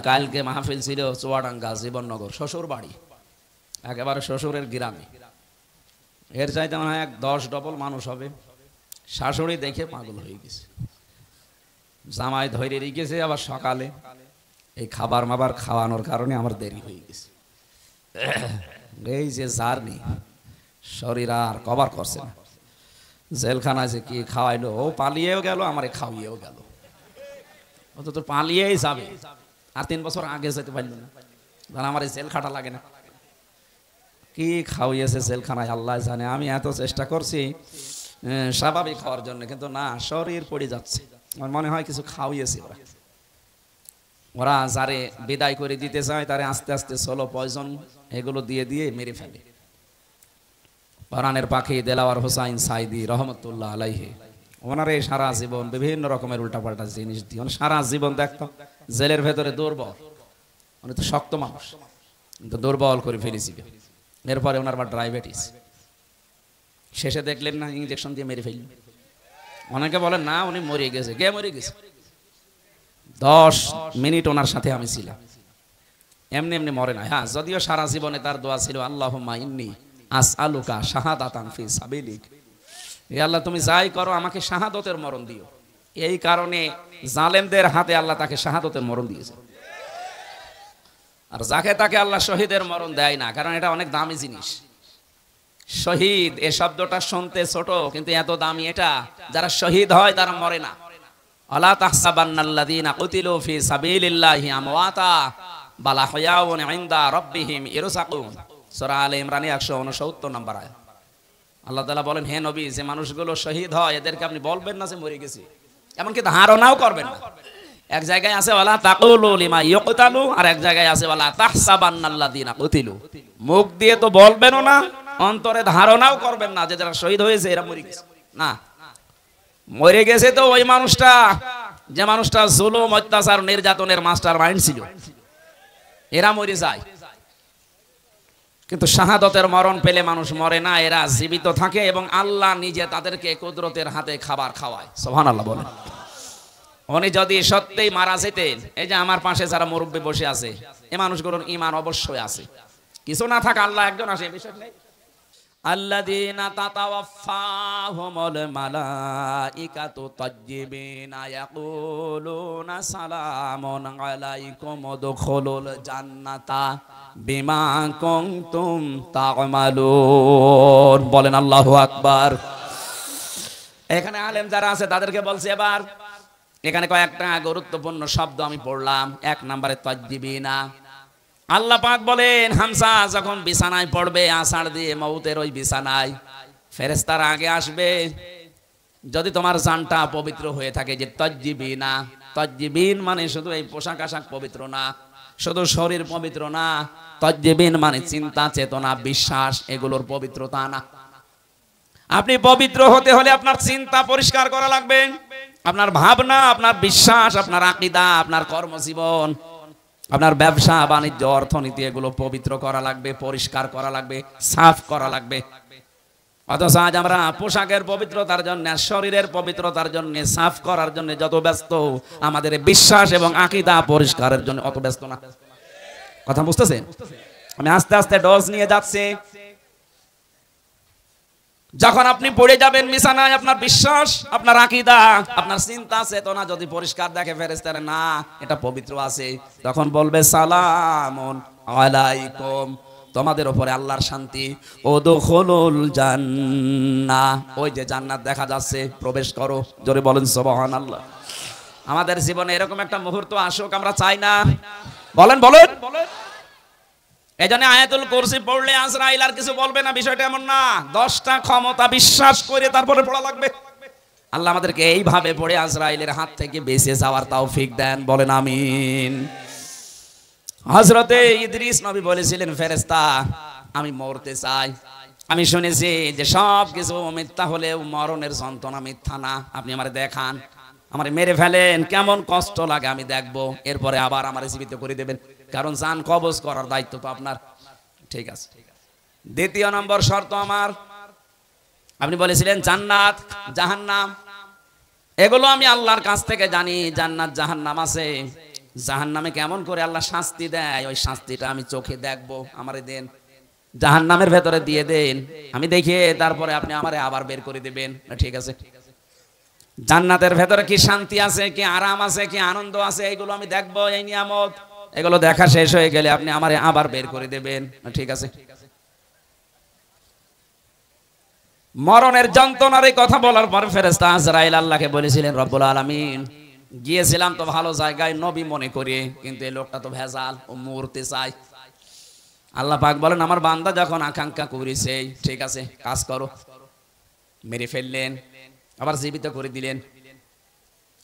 কালকে মাহফিল ছিল চুয়াডাঙ্গা জীবননগর, শ্বশুর বাড়ি, একেবারে শ্বশুরের গ্রামে। এর চাইতে মনে হয় 10 ডবল মানুষ হবে। শাশুড়ি দেখে পাগল হয়ে গেছে, জামাই ধরে রেখেছে। আবার সকালে এই খাবার মাবার খাওয়ানোর কারণে আমার দেরি হয়ে গেছে। এই যে জার্নি, শরীর আর কভার করছে না। জেলখানায় যে কি খাওয়াইলো, ও পালিয়েও গেল, আমারে খাওয়িয়েও গেল। ও তো পালিয়েই যাবে, আর 3 বছর আগে যেতে পারলো না, কারণ আমার এই জেল খাটা লাগে না। কি খাওয়িয়েছে জেলখানায় আল্লাহ জানে। আমি এত চেষ্টা করছি স্বাভাবিক হওয়ার জন্য, কিন্তু না, শরীর পড়ে যাচ্ছে। আমার মনে হয় কিছু খাওয়িয়েছে ওরা। ওরা যারে বিদায় করে দিতে চায় তারে আস্তে আস্তে সোলো পয়জন এগুলো দিয়ে দিয়ে মেরে ফেলে। কোরআনের পাখি দেলাওয়ার হোসাইন সাইদি রহমতুল্লাহ আলাইহি, ওনারে সারা জীবন বিভিন্ন রকমের উল্টাপাল্টা জিনিস দিয়ে সারা জীবন দেখতাম। জেলের ভেতরে দুর্বল, উনি তো শক্ত মানুষ, কিন্তু দুর্বল করে ফেলেছিল। এরপরে ওনার আবার ডায়াবেটিস, শেষে দেখলেন না ইঞ্জেকশন দিয়ে মেরে ফেললেন। অনেকে বলেন না উনি মরে গেছে, কে মরে গেছে? 10 মিনিট ওনার সাথে আমি ছিলাম, এমনি এমনি মরে না। হ্যাঁ, যদিও সারা জীবনে তার দোয়া ছিল আল্লাহুম্মা ইন্নী আসআলুকা শাহাদাতান ফি সাবিলিক, হে আল্লাহ তুমি যাই করো আমাকে শাহাদতের মরণ দিও। এই কারণে জালেমদের হাতে আল্লাহ তাকে শাহাদতের মরণ দিয়েছে। আর যাকে তাকে আল্লাহ শহীদের মরণ দেয় না, কারণ এটা অনেক দামি জিনিস। শহীদ এ শব্দটা শুনতে ছোট, কিন্তু এত দামি এটা। যারা শহীদ হয় তারা মরে না। আলা তাহসাবান্নাল্লাযীনা কুতিলু ফি সাবিলিল্লাহি আমওয়াতা বাল আহয়াউন ইনদা রাব্বিহিম ইরসাকুন, সূরা আলে ইমরান 169 নম্বর আয়াত। আল্লাহ তাআলা বলেন, হে নবী, যে মানুষগুলো শহীদ হয় এদেরকে আপনি বলবেন না যে মরে গেছে, এমনকি ধারণাও করবেন না। এক জায়গায় আছে ওয়ালা তাকুলু লিমা ইয়ুকতালু, আর এক জায়গায় আছে ওয়ালা তাহসাবান্নাল্লাযীনা কুতিলু। মুখ দিয়ে তো বলবেনও না, অন্তরে ধারণাও করবেন না যে যারা শহীদ হয়েছে এরা মরে গেছে। না, মরে গেছে তো ওই মানুষটা, যে মানুষটা জুলুম অত্যাচার নির্যাতনের মাস্টার মাইন্ড ছিল, এরা মরে যায়। কিন্তু শাহাদতের মরণ পেলে মানুষ মরে না, এরা জীবিত থাকে এবং আল্লাহ নিজে তাদেরকে কুদরতের হাতে খাবার খাওয়ায়। সুবহানাল্লাহ বলেন। উনি যদি সত্যিই মারা যেতেন, এই যে আমার পাশে যারা মুরব্বী বসে আছে, এই মানুষগুলোর ঈমান অবশ্যই আছে। কিছু না থাকা আল্লাহ একজন আসে, বিষয় নেই। আল্লাযীনা তাতাওয়াফাহুমুল মালাইকাতু তাজ্জিবিনা ইয়াকুলুনা সালামুন আলাইকুম উদখুলুল জান্নাতা বিমা কুনতুম তা'মালুন। বলেন আল্লাহু আকবার। এখানে আলেম যারা আছে তাদেরকে বলছি, এবার এখানে কয়েকটা গুরুত্বপূর্ণ শব্দ আমি পড়লাম। 1 নম্বরে তাজ্জিবিনা। আল্লাহ পাক বলেন, হামজা যখন বিছানায় পড়বে আষাঢ় দিয়ে মউতের ওই বিছানায়, ফেরেশতারা আগে আসবে। যদি তোমার জানটা পবিত্র হয়ে থাকে, যে তাজ্জিবিনা, তাজ্জিবিন মানে শুধু এই পোশাক আশাক পবিত্র না, শুধু শরীর পবিত্র না, তাজ্জিবিন মানে চিন্তা চেতনা বিশ্বাস এগুলোর পবিত্রতা না। আপনি পবিত্র হতে হলে আপনার চিন্তা পরিষ্কার করা লাগবে, আপনার ভাবনা, আপনার বিশ্বাস, আপনার আকীদা, আপনার কর্মজীবন, আপনার ব্যবসা বাণিজ্য অর্থনীতি এগুলো পবিত্র করা লাগবে, পরিষ্কার করা লাগবে, সাফ করা লাগবে। অথচ আজ আমরা পোশাকের পবিত্রতার জন্য, শরীরের পবিত্রতার জন্য, সাফ করার জন্য যত ব্যস্ত, আমাদের বিশ্বাস এবং আকীদা পরিষ্কারের জন্য অত ব্যস্ত না। কথা বুঝতেছেন? আমি আস্তে আস্তে ডোজ নিয়ে যাচ্ছি। যখন আপনি পড়ে যাবেন বিছানায়, আপনার বিশ্বাস, আপনার আকীদা, আপনার চিন্তা চেতনা যদি পরিষ্কার দেখে ফেরেশতারা, না এটা পবিত্র আছে, তখন বলবে সালামুন আলাইকুম, তোমাদের উপরে আল্লাহর শান্তি। উদখুলুল জান্নাহ, ওই যে জান্নাত দেখা যাচ্ছে, প্রবেশ করো। জোরে বলেন সুবহানাল্লাহ। আমাদের জীবনে এরকম একটা মুহূর্ত আসুক, আমরা চাই না? বলেন বলেন। এজন্য আয়াতুল কুরসি পড়লে আজরাইল আর কিছু বলবে না, বিষয়টা এমন না। 10টা ক্ষমতা বিশ্বাস করে তারপরে পড়া লাগবে। আল্লাহ আমাদেরকে এইভাবে পড়ে আজরাইলের হাত থেকে বেঁচে যাওয়ার তৌফিক দেন, বলেন আমিন। হযরতে ইদ্রিস নবী বলেছিলেন, ফেরেশতা আমি মরতে চাই। আমি শুনেছি যে সব কিছু মিথ্যা হলেও মরণের যন্ত্রণা মিথ্যা না। আপনি আমারে দেখান, আমারে মেরে ফেলেন, কেমন কষ্ট লাগে আমি দেখবো, এরপরে আবার আমারে জীবিত করে দেবেন, কারণ জান কবজ করার দায়িত্ব তো আপনার। ঠিক আছে। দ্বিতীয় নম্বর শর্ত আমার, আপনি বলেছিলেন জান্নাত জাহান্নাম, এগুলো আমি আল্লাহর কাছ থেকে জানি। জান্নাত জাহান্নাম আছে, জাহান্নামে কেমন করে আল্লাহ শাস্তি দেয়, ওই শাস্তিটা আমি চোখে দেখবো, আমারে দেন। জাহান্নামের ভেতরে দিয়ে দেন, আমি দেখে তারপরে আপনি আমারে আবার বের করে দিবেন। ঠিক আছে। জান্নাতের ভেতরে কি শান্তি আছে, কি আরাম আছে, কি আনন্দ আছে, এগুলো আমি দেখবো, এই নিয়ামত, এগুলো দেখা শেষ হয়ে গেলে আপনি আমারে আবার বের করে দেবেন। ঠিক আছে। মরণের যন্ত্রণার এই কথা বলার পর ফেরেশতা আজরাইল আল্লাহকে বলেছিলেন, রব্বুল আলামিন, গিয়েছিলাম তো ভালো জায়গায় নবী মনে করে, কিন্তু এই লোকটা তো ভেজাল, ও মরতে চায়। আল্লাহ পাক বলেন, আমার বান্দা যখন আকাঙ্ক্ষা করেছে, ঠিক আছে, কাজ করো। মেরে ফেললেন, আবার জীবিত করে দিলেন।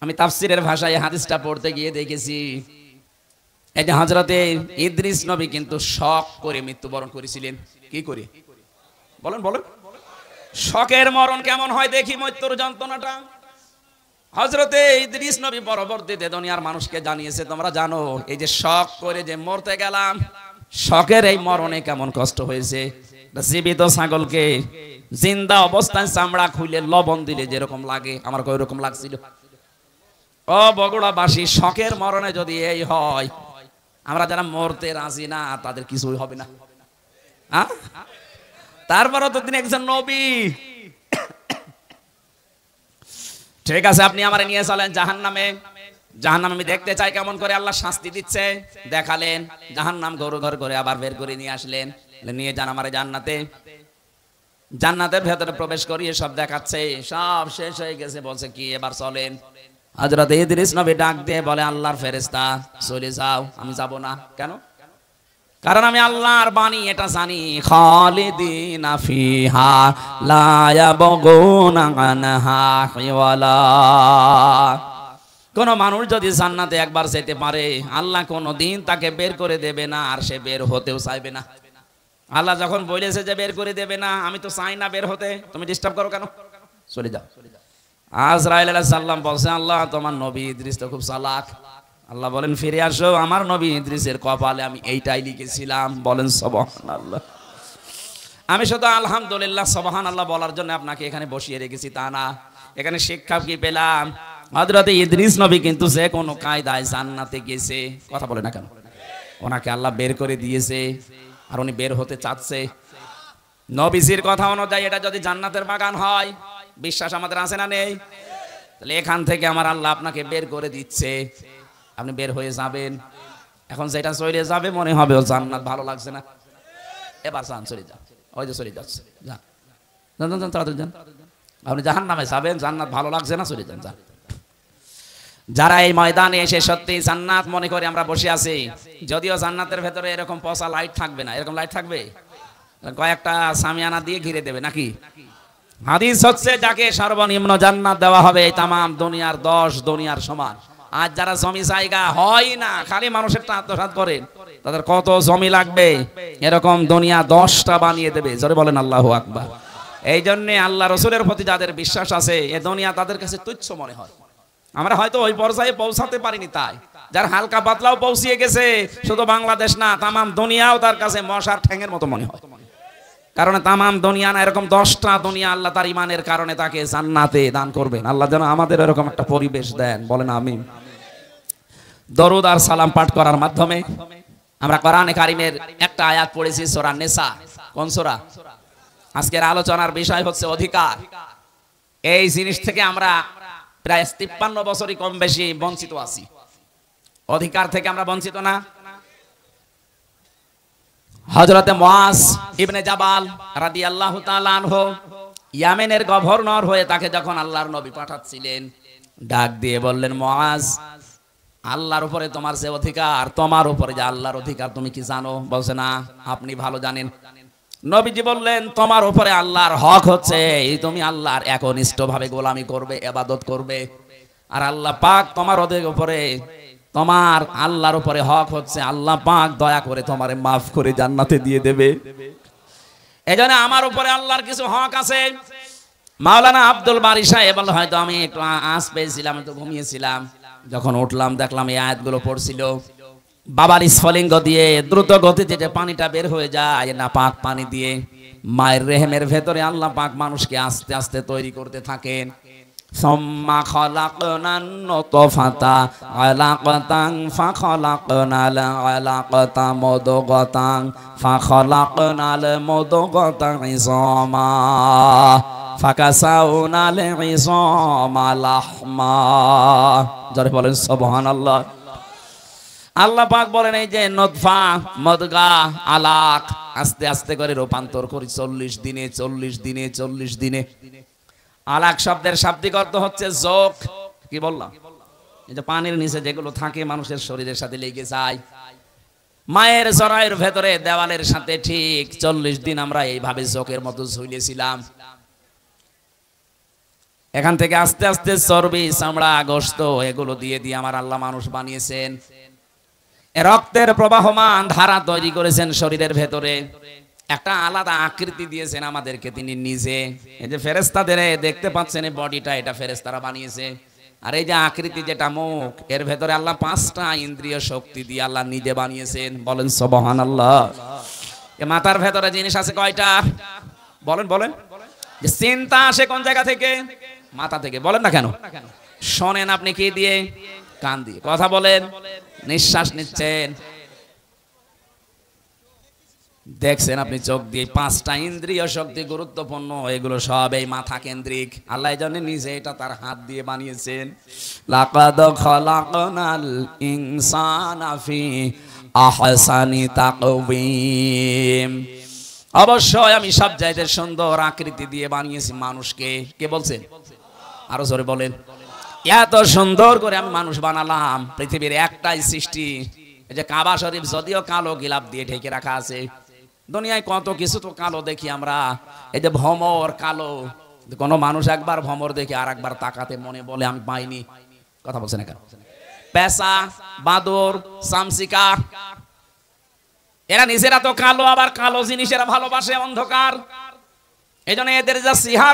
আমি তাফসীরের ভাষায় হাদিসটা পড়তে গিয়ে দেখেছি, এই যে হযরতে ইদ্রিস নবী কিন্তু শক করে মৃত্যুবরণ করেছিলেন। কি করে বলেন বলেন? শকের মরণ কেমন হয় দেখি, মৃত্যুর যন্ত্রণাটা। হযরতে ইদ্রিস নবী পরবর্তীতে দুনিয়ার মানুষকে জানিয়েছে, তোমরা জানো এই যে শক করে যে মরতে গেলাম, শকের এই মরণে কেমন কষ্ট হয়েছে। জীবিত ছাগলকে জিন্দা অবস্থায় চামড়া খুলে লবণ দিলে যেরকম লাগে, আমার ওই রকম লাগছিল। ও বগুড়াবাসী, শকের মরণে যদি এই হয়, আমরা যারা মরতে রাজি না তাদের কিছুই হবে না। তারপরও তো তিনি একজন নবী। ঠিক আছে, আপনি আমারে নিয়ে চলেন জাহান্নামে। জাহান্নাম আমি দেখতে চাই কেমন করে আল্লাহ শাস্তি দিচ্ছে। দেখালেন জাহান্নাম, ঘর ঘর করে আবার বের করে নিয়ে আসলেন, নিয়ে যান আমারে জান্নাতে। জান্নাতের ভেতরে প্রবেশ করিয়ে সব দেখাচ্ছে, সব শেষ হয়ে গেছে। বলছে কি, এবার চলেন। হযরত ইদ্রিস নবী ডাক দিয়ে বলে, আল্লাহর ফেরেশতা, চলে যাও। আমি যাব না। কেন? কারণ আমি আল্লাহর বাণী এটা জানি, খালিদিনা ফিহা লা ইয়াবগুনা আনহা হিওয়ালা। কোন মানুষ যদি জান্নাতে একবার যেতে পারে, আল্লাহ কোনদিন তাকে বের করে দেবে না, আর সে বের হতেও চাইবে না। আল্লাহ যখন বলেছে যে বের করে দেবে না, আমি তো চাই না বের হতে, তুমি ডিস্টার্ব করো কেন? চলে যাও। আজরাইল আলাইহিস সালাম বলছে, আল্লাহ তোমার নবী ইদ্রিস তো খুব চালাক। আল্লাহ বলেন, ফিরে আসো, আমার নবী ইদ্রিসের কপালে আমি এইটাই লিখেছিলাম। বলেন সুবহানাল্লাহ। আমি শুধু আলহামদুলিল্লাহ সুবহানাল্লাহ বলার জন্য আপনাকে এখানে বসিয়ে রেখেছি তা না। এখানে শিক্ষা কি পেলাম? হযরত ইদ্রিস নবী কিন্তু যে কোনো কায়দায় জান্নাতে গেছে। কথা বলে না কেন? ওনাকে আল্লাহ বের করে দিয়েছে, আর উনি বের হতে চাচ্ছে। নবীজির কথা অনুযায়ী এটা যদি জান্নাতের বাগান হয়, বিশ্বাস আমাদের আছে না নেই? তাহলে এখান থেকে আমার আল্লাহ আপনাকে বের করে দিচ্ছে, আপনি বের হয়ে যাবেন। এখন যেটা চলে যাবে মনে হবে ও জান্নাত ভালো লাগছে না, এবার যান, চলে যান। ওই যে চলে যাচ্ছে, যান যান যান, তাড়াতাড়ি যান। আপনি জাহান্নামে যাবেন, জান্নাত ভালো লাগছে না, চলে যান, যান। যারা এই ময়দানে এসে সত্যি জান্নাত মনে করে আমরা বসে আছি, যদিও জান্নাতের ভেতরে এরকম পচা লাইট থাকবে না, এরকম লাইট থাকবে, কয়েকটা সামিয়ানা দিয়ে ঘিরে দেবে নাকি। হাদিস হচ্ছে, যাকে সর্বনিম্ন জান্নাত দেওয়া হবে এই তামাম দুনিয়ার 10 দুনিয়ার সমান। আজ যারা জমি জায়গা হয় না, খালি মানুষের আত্মসাৎ করেন, তাদের কত জমি লাগবে, এরকম দুনিয়া 10টা বানিয়ে দেবে। জোরে বলেন আল্লাহু আকবার। এই জন্যে আল্লাহ রসুলের প্রতি যাদের বিশ্বাস আছে, এ দুনিয়া তাদের কাছে তুচ্ছ মনে হয়। আমরা হয়তো ওই পর্যায়ে পৌঁছাতে পারিনি, তাই যার হালকা পাতলাও পৌঁছিয়ে গেছে, শুধু বাংলাদেশ না, তামাম দুনিয়াও তার কাছে মশার ঠ্যাঙের মতো মনে হয়। কারণ তামাম দুনিয়া না, এরকম 10টা দুনিয়া আল্লাহ তার ইমানের কারণে তাকে জান্নাতে দান করবেন। আল্লাহ যেন আমাদের এরকম একটা পরিবেশ দেন, বলেন আমিন। দরুদ আর সালাম পাঠ করার মাধ্যমে আমরা কোরআনে কারিমের একটা আয়াত পড়েছি, সূরা নিসা। কোন সূরা? আজকের আলোচনার বিষয় হচ্ছে অধিকার। এই জিনিস থেকে আমরা প্রায় 53 বছরই কম বেশি বঞ্চিত আছি। অধিকার থেকে আমরা বঞ্চিত না? হযরতে মুআজ ইবনে জাবাল রাদিয়াল্লাহু তাআলা আনহু ইয়ামেনের গভর্নর হয়ে তাকে যখন আল্লাহর নবী পাঠাচ্ছিলেন, ডাক দিয়ে বললেন, মুআজ, আল্লাহর উপরে তোমার যে অধিকার, তোমার উপরে যে আল্লাহর অধিকার, তুমি কি জানো? বলছে, না, আপনি ভালো জানেন। নবীজি বললেন, তোমার উপরে আল্লাহর হক হচ্ছে এই তুমি আল্লাহর একনিষ্ঠভাবে গোলামি করবে, ইবাদত করবে। আর আল্লাহ পাক তোমার উপরে, তোমার আল্লাহর উপরে হক হচ্ছে আল্লাহ পাক দয়া করে তোমারে মাফ করে জান্নাতে দিয়ে দেবে। এজন্য আমার উপরে আল্লাহর কিছু হক আছে। মাওলানা আব্দুল বারী সাহেব বলল, হয়তো আমি একটু আঁচ পেয়েছিলাম, একটু ঘুমিয়েছিলাম, যখন উঠলাম দেখলাম এই আয়াতগুলো পড়ছিল। বাবার স্ফলিঙ্গ দিয়ে দ্রুত গতিতে যে পানিটা বের হয়ে যায়, না পাক পানি দিয়ে মায়ের রেহেমের ভেতরে আল্লাহ পাক মানুষকে আস্তে আস্তে তৈরি করতে থাকেন। সুম্মা খালাকনান নুতফাতা আলাকাতান ফাখালাকনাল আলাকাতা মুদগাতান ফাখালাকনাল মুদগাতা ইযামা ফাকাসাউনাল ইযামা লাহমা। জোরে বলেন সুবহানাল্লাহ। আল্লাহ পাক বলেন এই যে নুতফা, মুদগা, আলাক আস্তে আস্তে করে রূপান্তর করি 40 দিনে 40 দিনে 40 দিনে। আলাক শব্দের শাব্দিক অর্থ হচ্ছে যোগ। কি বললাম? এই যে পানির নিচে যেগুলো থাকে মানুষের শরীরের সাথে লেগে যায়, মায়ের জরায়ুর ভেতরে দেওয়ালের সাথে ঠিক 40 দিন আমরা এইভাবে যোগের মতো ঝুলেছিলাম। এখান থেকে আস্তে আস্তে চর্বি, চামড়া, গোশত এগুলো দিয়ে দিয়ে আমার আল্লাহ মানুষ বানিয়েছেন। রক্তের প্রবাহমান ধারা তৈরি করেছেন শরীরের ভেতরে, একটা আলাদা আকৃতি দিয়েছেন আমাদেরকে তিনি নিজে। এই যে ফেরেশতাদের দেখতে পাচ্ছেন এই বডিটা, এটা ফেরেশতারা বানিয়েছে। আর এই যে আকৃতি যেটা মুখ, এর ভেতরে আল্লাহ 5টা ইন্দ্রিয় শক্তি দিয়ে আল্লাহ নিজে বানিয়েছেন। বলেন সুবহানাল্লাহ। এই মাথার ভেতরে জিনিস আছে কয়টা? বলেন বলেন। যে চিন্তা আসে কোন জায়গা থেকে? মাথা থেকে। বলেন না কেন? শোনেন আপনি কি দিয়ে? কান দিয়ে। কথা বলেন, নিঃশ্বাস নিচ্ছেন, দেখছেন আপনি চোখ দিয়ে। 5টা ইন্দ্রিয় শক্তি গুরুত্বপূর্ণ, এগুলো সব এই মাথা কেন্দ্রিক। আল্লাহ এই জন্য নিজে এটা তার হাত দিয়ে বানিয়েছেন। লাকাদ খালাকনাল ইনসানা ফি আহসানি তাকওয়িম। অবশ্যই আমি সব চাইতে সুন্দর আকৃতি দিয়ে বানিয়েছি মানুষকে। কে বলছেন? আরো জোরে বলেন। এত সুন্দর করে আমি মানুষ বানালাম। পৃথিবীর একটাই সৃষ্টি, এই যে কাবা শরীফ যদিও কালো গিলাপ দিয়ে ঢেকে রাখা আছে, দুনিয়ায় কত কিছু তো কালো দেখি আমরা। এই যে ভমর কালো, কোন মানুষ একবার ভমর দেখে আর একবার তাকাতে মনে বলে আমি পাইনি। কথা বলছেন না কেন? পেঁচা, বাদর, চামচিকা, এরা নিজেরা তো কালো, আবার কালো জিনিস এরা ভালোবাসে, অন্ধকার। এই জন্য এদের যা সিহা